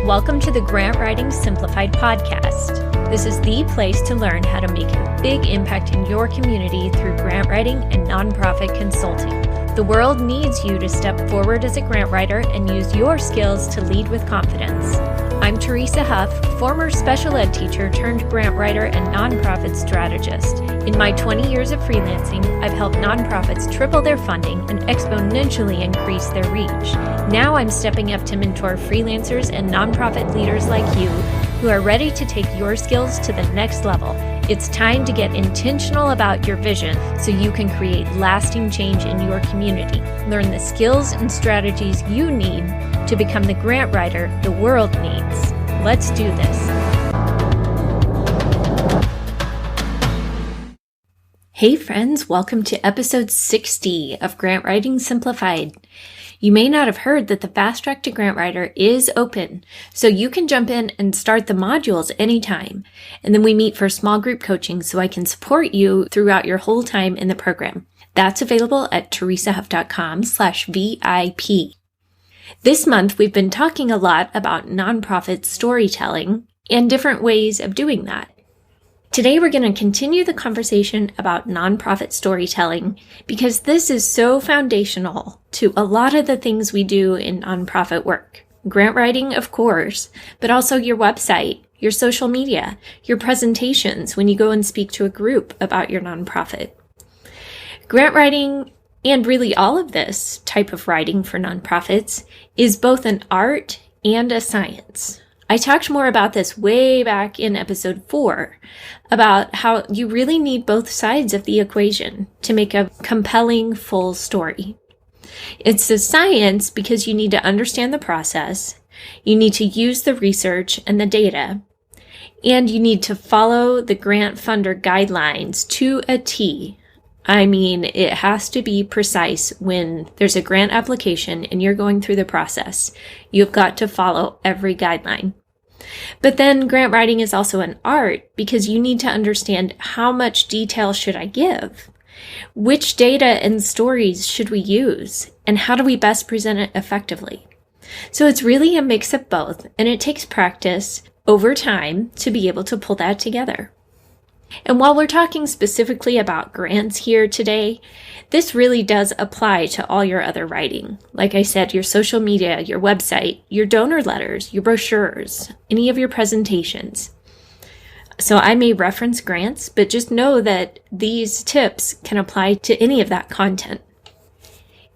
Welcome to the Grant Writing Simplified podcast. This is the place to learn how to make a big impact in your community through grant writing and nonprofit consulting. The world needs you to step forward as a grant writer and use your skills to lead with confidence. I'm Teresa Huff, former special ed teacher turned grant writer and nonprofit strategist. In my 20 years of freelancing, I've helped nonprofits triple their funding and exponentially increase their reach. Now I'm stepping up to mentor freelancers and nonprofit leaders like you who are ready to take your skills to the next level. It's time to get intentional about your vision so you can create lasting change in your community. Learn the skills and strategies you need to become the grant writer the world needs. Let's do this. Hey friends, welcome to episode 60 of Grant Writing Simplified. You may not have heard that the Fast Track to Grant Writer is open, so you can jump in and start the modules anytime. And then we meet for small group coaching so I can support you throughout your whole time in the program. That's available at teresahuff.com/VIP. This month, we've been talking a lot about nonprofit storytelling and different ways of doing that. Today, we're going to continue the conversation about nonprofit storytelling because this is so foundational to a lot of the things we do in nonprofit work. Grant writing, of course, but also your website, your social media, your presentations when you go and speak to a group about your nonprofit. Grant writing, and really all of this type of writing for nonprofits, is both an art and a science. I talked more about this way back in episode 4, about how you really need both sides of the equation to make a compelling, full story. It's a science because you need to understand the process, you need to use the research and the data, and you need to follow the grant funder guidelines to a T. I mean, it has to be precise when there's a grant application and you're going through the process. You've got to follow every guideline. But then grant writing is also an art because you need to understand how much detail should I give? Which data and stories should we use? And how do we best present it effectively? So it's really a mix of both, and it takes practice over time to be able to pull that together. And while we're talking specifically about grants here today, this really does apply to all your other writing. Like I said, your social media, your website, your donor letters, your brochures, any of your presentations. So I may reference grants, but just know that these tips can apply to any of that content.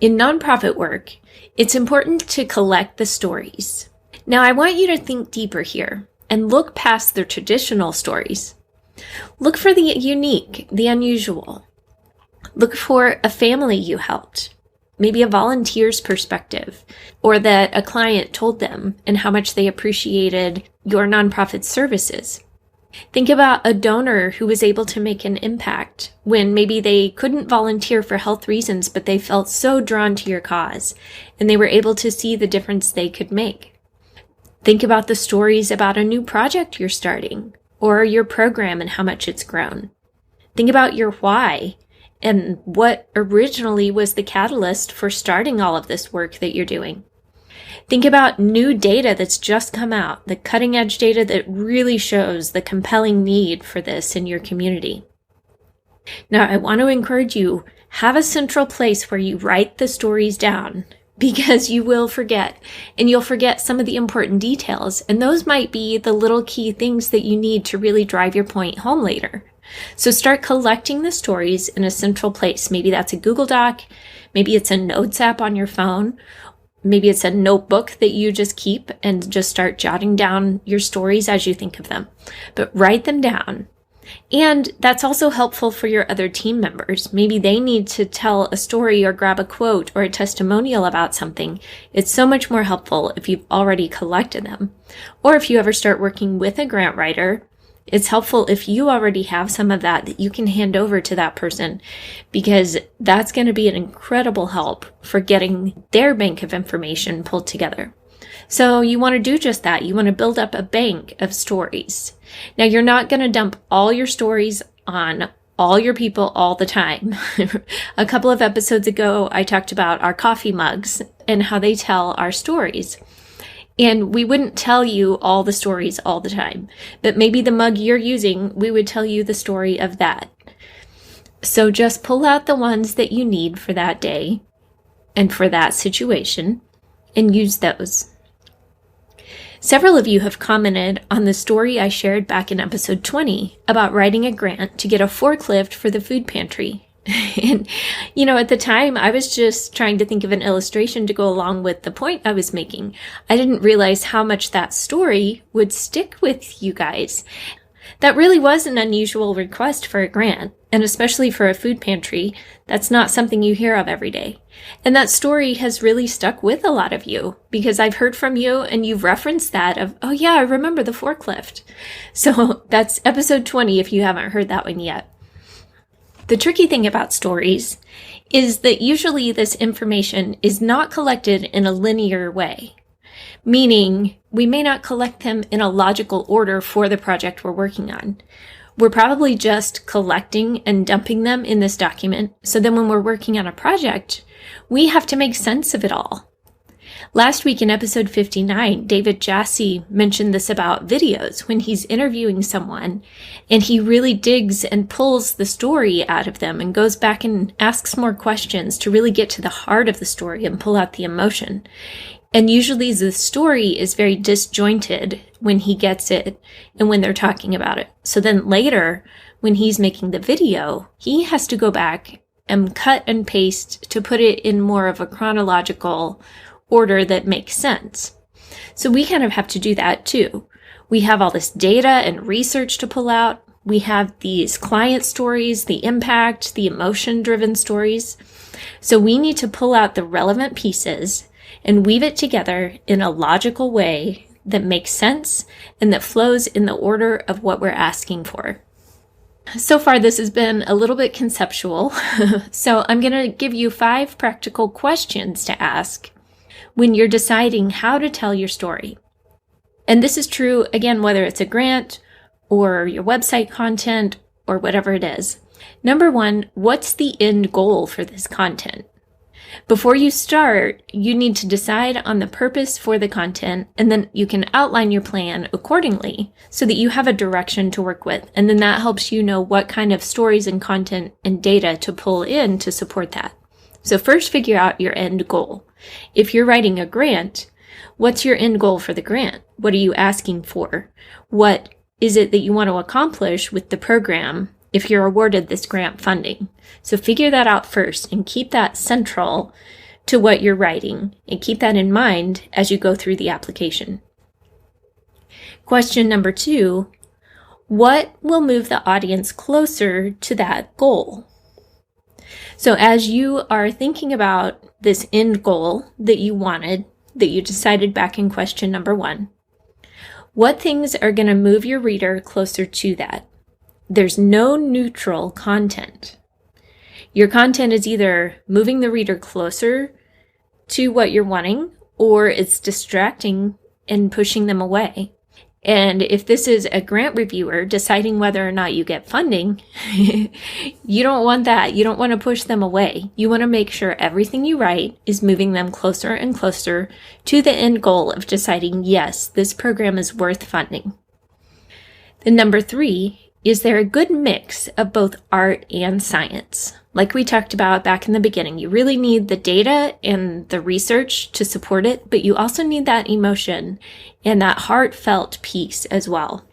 In nonprofit work, it's important to collect the stories. Now I want you to think deeper here and look past the traditional stories. Look for the unique, the unusual. Look for a family you helped, maybe a volunteer's perspective, or that a client told them and how much they appreciated your nonprofit services. Think about a donor who was able to make an impact when maybe they couldn't volunteer for health reasons, but they felt so drawn to your cause, and they were able to see the difference they could make. Think about the stories about a new project you're starting, or your program and how much it's grown. Think about your why and what originally was the catalyst for starting all of this work that you're doing. Think about new data that's just come out, the cutting edge data that really shows the compelling need for this in your community. Now, I want to encourage you, have a central place where you write the stories down, because you will forget, and you'll forget some of the important details, and those might be the little key things that you need to really drive your point home later. So start collecting the stories in a central place. Maybe that's a Google Doc, maybe it's a notes app on your phone, maybe it's a notebook that you just keep and just start jotting down your stories as you think of them. But write them down. And that's also helpful for your other team members. Maybe they need to tell a story or grab a quote or a testimonial about something. It's so much more helpful if you've already collected them. Or if you ever start working with a grant writer, it's helpful if you already have some of that you can hand over to that person, because that's going to be an incredible help for getting their bank of information pulled together. So you want to do just that. You want to build up a bank of stories. Now, you're not going to dump all your stories on all your people all the time. A couple of episodes ago, I talked about our coffee mugs and how they tell our stories. And we wouldn't tell you all the stories all the time, but maybe the mug you're using, we would tell you the story of that. So just pull out the ones that you need for that day and for that situation and use those. Several of you have commented on the story I shared back in episode 20 about writing a grant to get a forklift for the food pantry. And, at the time, I was just trying to think of an illustration to go along with the point I was making. I didn't realize how much that story would stick with you guys. That really was an unusual request for a grant, and especially for a food pantry, that's not something you hear of every day. And that story has really stuck with a lot of you, because I've heard from you and you've referenced that of, oh yeah, I remember the forklift. So that's episode 20 if you haven't heard that one yet. The tricky thing about stories is that usually this information is not collected in a linear way, meaning we may not collect them in a logical order for the project we're working on. We're probably just collecting and dumping them in this document, so then when we're working on a project, we have to make sense of it all. Last week in episode 59, David Jassy mentioned this about videos when he's interviewing someone and he really digs and pulls the story out of them and goes back and asks more questions to really get to the heart of the story and pull out the emotion. And usually the story is very disjointed when he gets it and when they're talking about it. So then later, when he's making the video, he has to go back and cut and paste to put it in more of a chronological order that makes sense. So we kind of have to do that too. We have all this data and research to pull out. We have these client stories, the impact, the emotion-driven stories. So we need to pull out the relevant pieces and weave it together in a logical way that makes sense and that flows in the order of what we're asking for. So far, this has been a little bit conceptual. So I'm going to give you 5 practical questions to ask when you're deciding how to tell your story. And this is true, again, whether it's a grant or your website content or whatever it is. Number 1, what's the end goal for this content? Before you start, you need to decide on the purpose for the content, and then you can outline your plan accordingly so that you have a direction to work with. And then that helps you know what kind of stories and content and data to pull in to support that. So first, figure out your end goal. If you're writing a grant, what's your end goal for the grant? What are you asking for? What is it that you want to accomplish with the program if you're awarded this grant funding? So figure that out first and keep that central to what you're writing and keep that in mind as you go through the application. Question number 2, what will move the audience closer to that goal? So as you are thinking about this end goal that you wanted, that you decided back in question number 1, what things are going to move your reader closer to that? There's no neutral content. Your content is either moving the reader closer to what you're wanting, or it's distracting and pushing them away. And if this is a grant reviewer deciding whether or not you get funding, you don't want that. You don't want to push them away. You want to make sure everything you write is moving them closer and closer to the end goal of deciding, yes, this program is worth funding. Then number 3, is there a good mix of both art and science? Like we talked about back in the beginning, you really need the data and the research to support it, but you also need that emotion and that heartfelt piece as well.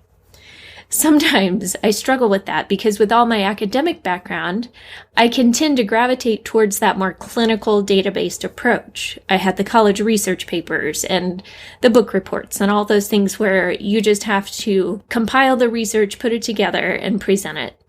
Sometimes I struggle with that because with all my academic background, I can tend to gravitate towards that more clinical data-based approach. I had the college research papers and the book reports and all those things where you just have to compile the research, put it together, and present it.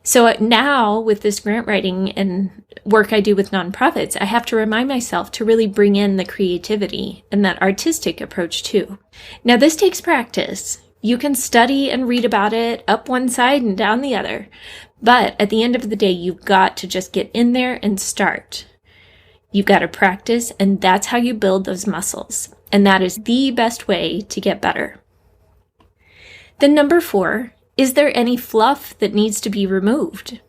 So now with this grant writing and work I do with nonprofits, I have to remind myself to really bring in the creativity and that artistic approach too. Now this takes practice. You can study and read about it up one side and down the other. But at the end of the day, you've got to just get in there and start. You've got to practice, and that's how you build those muscles. And that is the best way to get better. Then number 4, is there any fluff that needs to be removed?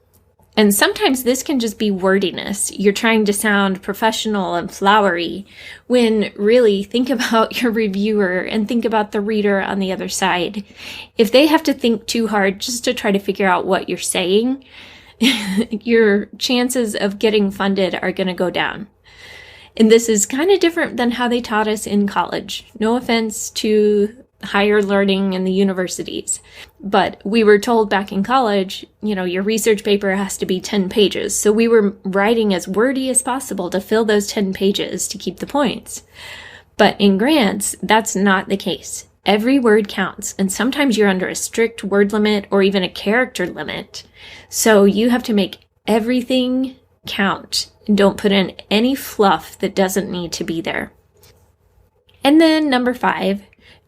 And sometimes this can just be wordiness. You're trying to sound professional and flowery when really think about your reviewer and think about the reader on the other side. If they have to think too hard just to try to figure out what you're saying, your chances of getting funded are going to go down. And this is kind of different than how they taught us in college. No offense to higher learning in the universities. But we were told back in college, your research paper has to be 10 pages. So we were writing as wordy as possible to fill those 10 pages to keep the points. But in grants, that's not the case. Every word counts. And sometimes you're under a strict word limit or even a character limit. So you have to make everything count and don't put in any fluff that doesn't need to be there. And then number 5,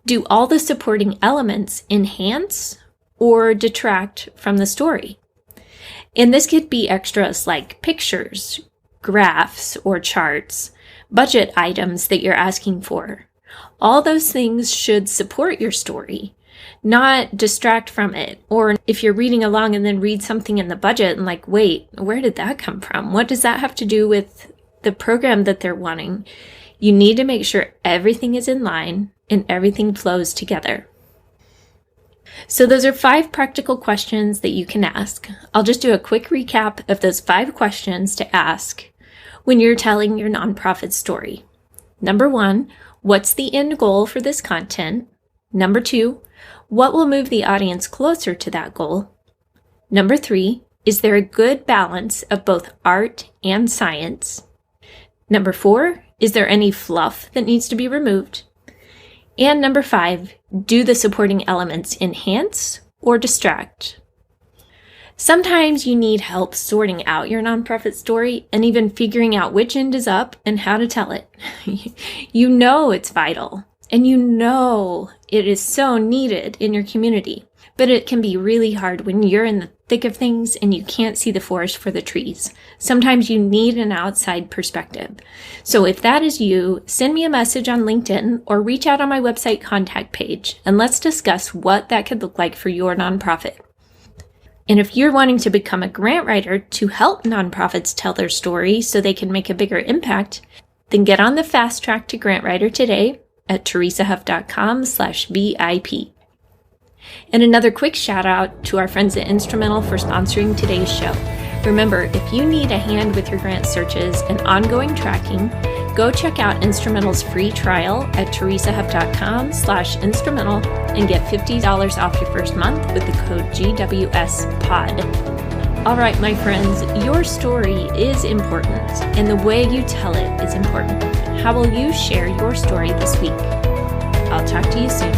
do all the supporting elements enhance or detract from the story? And this could be extras like pictures, graphs, or charts, budget items that you're asking for. All those things should support your story, not distract from it. Or if you're reading along and then read something in the budget and like, wait, where did that come from? What does that have to do with the program that they're wanting? You need to make sure everything is in line and everything flows together. So those are 5 practical questions that you can ask. I'll just do a quick recap of those 5 questions to ask when you're telling your nonprofit story. Number 1, what's the end goal for this content? Number 2, what will move the audience closer to that goal? Number 3, is there a good balance of both art and science? Number 4, is there any fluff that needs to be removed? And number 5, do the supporting elements enhance or distract? Sometimes you need help sorting out your nonprofit story and even figuring out which end is up and how to tell it. You know it's vital and you know it is so needed in your community, but it can be really hard when you're in the thick of things and you can't see the forest for the trees. Sometimes you need an outside perspective. So if that is you, send me a message on LinkedIn or reach out on my website contact page and let's discuss what that could look like for your nonprofit. And if you're wanting to become a grant writer to help nonprofits tell their story so they can make a bigger impact, then get on the fast track to grant writer today at teresahuff.com/VIP. And another quick shout out to our friends at Instrumental for sponsoring today's show. Remember, if you need a hand with your grant searches and ongoing tracking, go check out Instrumental's free trial at teresahuff.com/instrumental and get $50 off your first month with the code GWSPOD. All right, my friends, your story is important and the way you tell it is important. How will you share your story this week? I'll talk to you soon.